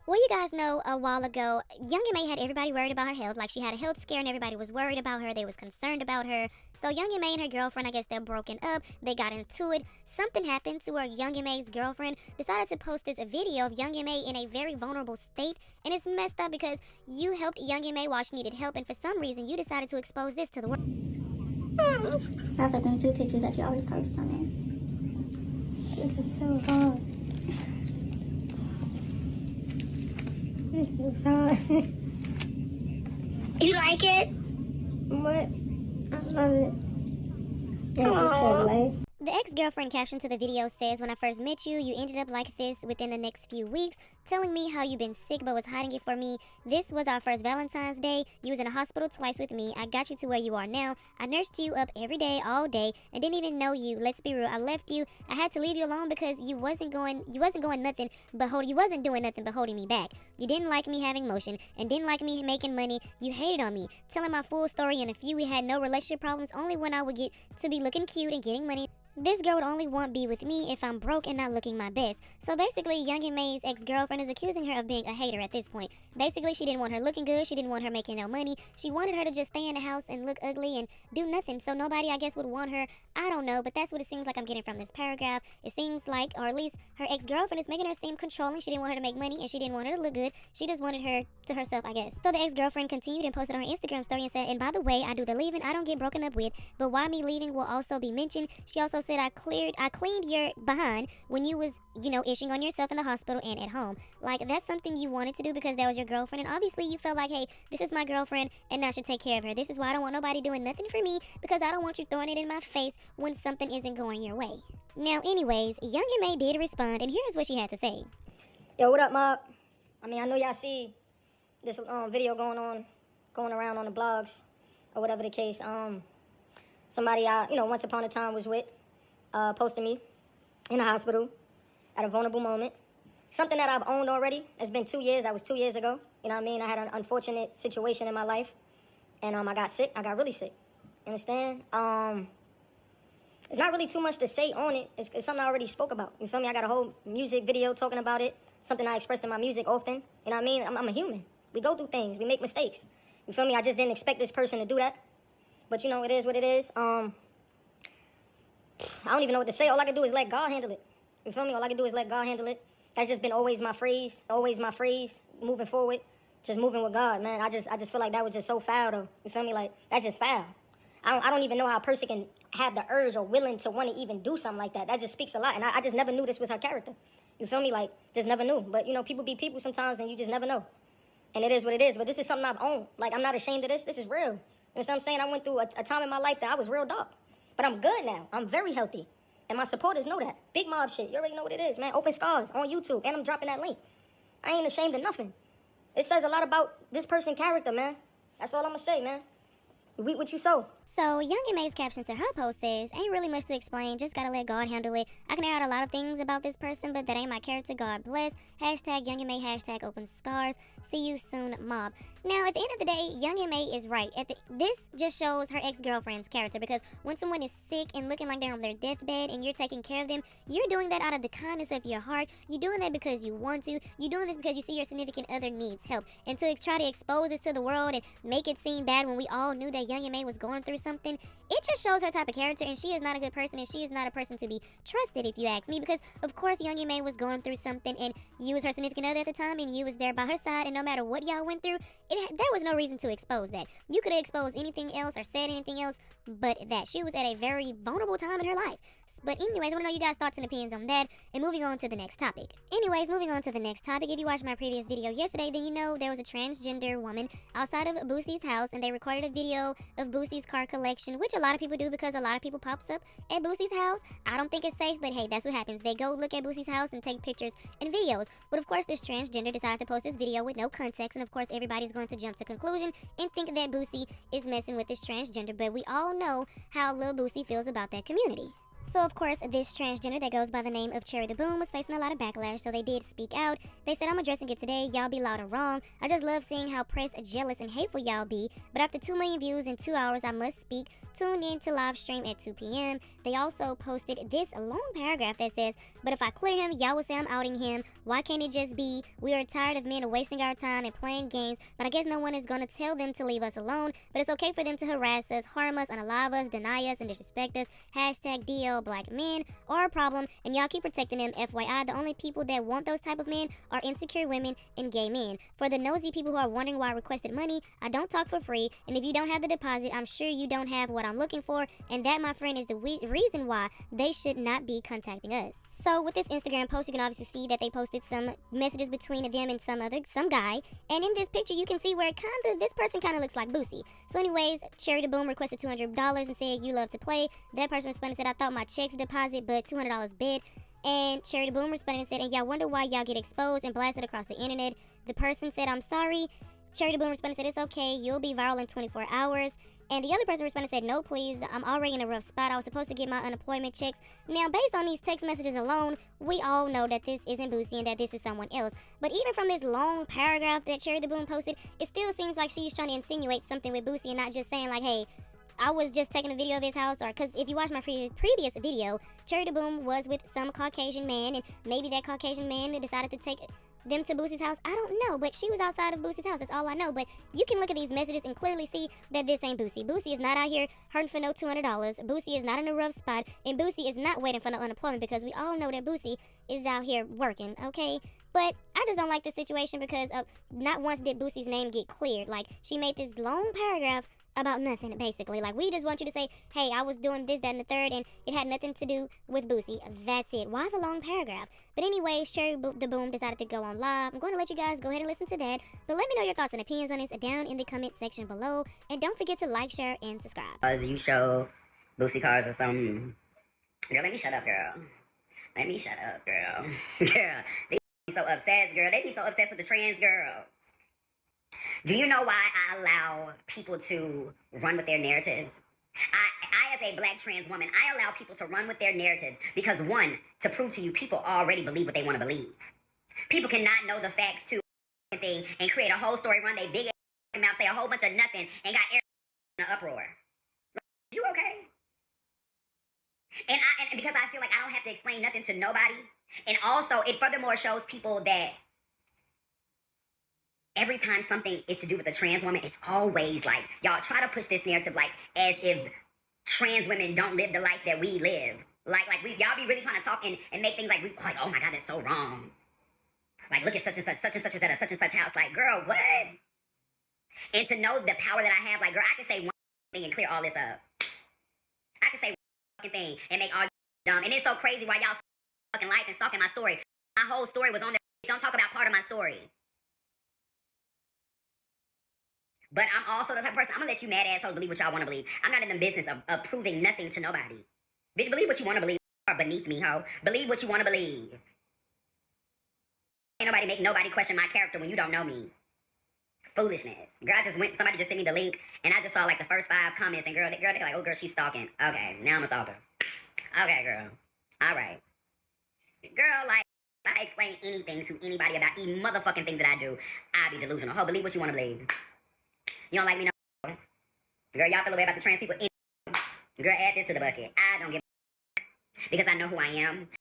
Well, you guys know a while ago, Young M.A had everybody worried about her health. Like, she had a health scare and everybody was worried about her. They was concerned about her. So Young M.A and her girlfriend, I guess they're broken up. They got into it. Something happened to where Young M.A's girlfriend decided to post this video of Young M.A in a very vulnerable state. And it's messed up because you helped Young M.A while she needed help. And for some reason, you decided to expose this to the world. I put them two pictures that you always post on there. This is so hard. This is hard. You like it? What? I love it. Yes, it's so life. The ex-girlfriend caption to the video says, "When I first met you, you ended up like this within the next few weeks, telling me how you've been sick but was hiding it for me. This was our first Valentine's Day. You was in a hospital twice with me. I got you to where you are now. I nursed you up every day, all day, and didn't even know you. Let's be real. I left you. I had to leave you alone because you wasn't doing nothing but holding me back. You didn't like me having motion and didn't like me making money. You hated on me, telling my full story. In a few, we had no relationship problems, only when I would get to be looking cute and getting money. This girl would only want be with me if I'm broke and not looking my best." So basically, Young M.A's ex-girlfriend is accusing her of being a hater at this point. Basically, she didn't want her looking good. She didn't want her making no money. She wanted her to just stay in the house and look ugly and do nothing. So nobody, I guess, would want her. I don't know, but that's what it seems like I'm getting from this paragraph. It seems like, or at least her ex-girlfriend is making her seem controlling. She didn't want her to make money and she didn't want her to look good. She just wanted her to herself, I guess. So the ex-girlfriend continued and posted on her Instagram story and said, "And by the way, I do the leaving. I don't get broken up with, but why me leaving will also be mentioned." She also said, I cleaned your behind when you was, itching on yourself in the hospital and at home. Like, that's something you wanted to do because that was your girlfriend, and obviously you felt like, hey, this is my girlfriend and I should take care of her. This is why I don't want nobody doing nothing for me, because I don't want you throwing it in my face when something isn't going your way. Now, anyways, Young M.A did respond, and here's what she had to say. Yo, what up, mob? I mean, I know y'all see this video going around on the blogs or whatever the case. Somebody I, once upon a time was with, posted me in a hospital at a vulnerable moment. Something that I've owned already. It's been 2 years. That was 2 years ago. You know what I mean? I had an unfortunate situation in my life, and I got sick. I got really sick. You understand? It's not really too much to say on it. It's something I already spoke about. You feel me? I got a whole music video talking about it. Something I express in my music often. You know what I mean? I'm a human. We go through things. We make mistakes. You feel me? I just didn't expect this person to do that. But it is what it is. I don't even know what to say. All I can do is let God handle it. You feel me? All I can do is let God handle it. That's just been always my phrase. Always my phrase. Moving forward. Just moving with God, man. I just feel like that was just so foul, though. You feel me? Like, that's just foul. I don't even know how a person can have the urge or willing to want to even do something like that. That just speaks a lot. And I just never knew this was her character. You feel me? Like, just never knew. But, people be people sometimes and you just never know. And it is what it is. But this is something I've owned. Like, I'm not ashamed of this. This is real. You know what I'm saying? I went through a time in my life that I was real dark. But I'm good now. I'm very healthy. And my supporters know that. Big mob shit. You already know what it is, man. Open Scars on YouTube. And I'm dropping that link. I ain't ashamed of nothing. It says a lot about this person's character, man. That's all I'm going to say, man. You reap what you sow. So, Young M.A's caption to her post says, "Ain't really much to explain, just gotta let God handle it. I can air out a lot of things about this person, but that ain't my character, God bless. Hashtag Young M.A, hashtag open scars. See you soon, mob." Now, at the end of the day, Young M.A is right. This just shows her ex-girlfriend's character, because when someone is sick and looking like they're on their deathbed and you're taking care of them, you're doing that out of the kindness of your heart. You're doing that because you want to. You're doing this because you see your significant other needs help. And to try to expose this to the world and make it seem bad when we all knew that Young M.A was going through something, it just shows her type of character, and she is not a good person, and she is not a person to be trusted, if you ask me, because of course Young M.A was going through something, and you was her significant other at the time, and you was there by her side, and no matter what y'all went through, there was no reason to expose that. You could have exposed anything else or said anything else but that. She was at a very vulnerable time in her life. But anyways, I want to know you guys' thoughts and opinions on that, and moving on to the next topic. If you watched my previous video yesterday, then you know there was a transgender woman outside of Boosie's house, and they recorded a video of Boosie's car collection, which a lot of people do because a lot of people pops up at Boosie's house. I don't think it's safe, but hey, that's what happens. They go look at Boosie's house and take pictures and videos. But of course, this transgender decided to post this video with no context, and of course, everybody's going to jump to conclusion and think that Boosie is messing with this transgender, but we all know how Lil Boosie feels about that community. So, of course, this transgender that goes by the name of Cherry the Boom was facing a lot of backlash, so they did speak out. They said, I'm addressing it today. Y'all be loud and wrong. I just love seeing how pressed, jealous, and hateful y'all be. But after 2 million views in 2 hours, I must speak. Tune in to live stream at 2 p.m. They also posted this long paragraph that says, but if I clear him, y'all will say I'm outing him. Why can't it just be, we are tired of men wasting our time and playing games, but I guess no one is going to tell them to leave us alone. But it's okay for them to harass us, harm us, unalive us, deny us, and disrespect us. Hashtag DL black men are a problem, and y'all keep protecting them. FYI, the only people that want those type of men are insecure women and gay men. For the nosy people who are wondering why I requested money, I don't talk for free, and if you don't have the deposit, I'm sure you don't have what I'm looking for, and that, my friend, is the reason why they should not be contacting us. So with this Instagram post, you can obviously see that they posted some messages between them and some guy. And in this picture, you can see where this person kind of looks like Boosie. So anyways, Cherry the Boom requested $200 and said, you love to play. That person responded and said, I thought my check's deposit, but $200 bid. And Cherry the Boom responded and said, and y'all wonder why y'all get exposed and blasted across the internet. The person said, I'm sorry. Cherry the Boom responded and said, it's okay, you'll be viral in 24 hours. And the other person responded and said, no, please, I'm already in a rough spot. I was supposed to get my unemployment checks. Now, based on these text messages alone, we all know that this isn't Boosie and that this is someone else. But even from this long paragraph that Cherry the Boom posted, it still seems like she's trying to insinuate something with Boosie and not just saying like, hey, I was just taking a video of his house, or because if you watch my previous video, Cherry the Boom was with some Caucasian man, and maybe that Caucasian man decided to take them to Boosie's house. I don't know, but she was outside of Boosie's house. That's all I know. But you can look at these messages and clearly see that this ain't Boosie. Boosie is not out here hurting for no $200. Boosie is not in a rough spot, and Boosie is not waiting for no unemployment, because we all know that Boosie is out here working, okay? But I just don't like this situation because of not once did Boosie's name get cleared. Like, she made this long paragraph about nothing, basically. Like, we just want you to say, hey, I was doing this, that, and the third, and it had nothing to do with Boosie. That's it. Why the long paragraph? But anyways, Cherry the Boom decided to go on live. I'm going to let you guys go ahead and listen to that. But let me know your thoughts and opinions on this down in the comment section below. And don't forget to like, share, and subscribe. As you show Boosie cars or something. Girl, let me shut up, girl. Let me shut up, girl. Girl, they be so obsessed, girl. They be so obsessed with the trans girls. Do you know why I allow people to run with their narratives? I, as a black trans woman, I allow people to run with their narratives because, one, to prove to you, people already believe what they want to believe. People cannot know the facts to thing and create a whole story, run their big ass mouth, say a whole bunch of nothing, and got everything in an uproar. You okay? And because I feel like I don't have to explain nothing to nobody, and also it furthermore shows people that every time something is to do with a trans woman, it's always like, y'all try to push this narrative like as if trans women don't live the life that we live. Like y'all be really trying to talk and make things like, oh my God, that's so wrong. Like, look at such and such was at a such and such house. Like, girl, what? And to know the power that I have, like, girl, I can say one thing and clear all this up. I can say one fucking thing and make all dumb. And it's so crazy why y'all fucking life and stalking my story. My whole story was on there. Don't talk about part of my story. But I'm also the type of person, I'm going to let you mad assholes believe what y'all want to believe. I'm not in the business of proving nothing to nobody. Bitch, believe what you want to believe. You are beneath me, ho. Believe what you want to believe. Ain't nobody make nobody question my character when you don't know me. Foolishness. Girl, somebody just sent me the link, and I just saw like the first 5 comments, and they're like, oh girl, she's stalking. Okay, now I'm a stalker. Okay, girl. Alright. Girl, like, if I explain anything to anybody about any motherfucking thing that I do, I be delusional. Ho, believe what you want to believe. You don't like me no more? Girl, y'all feel the way about the trans people. Girl, add this to the bucket. I don't give a because I know who I am.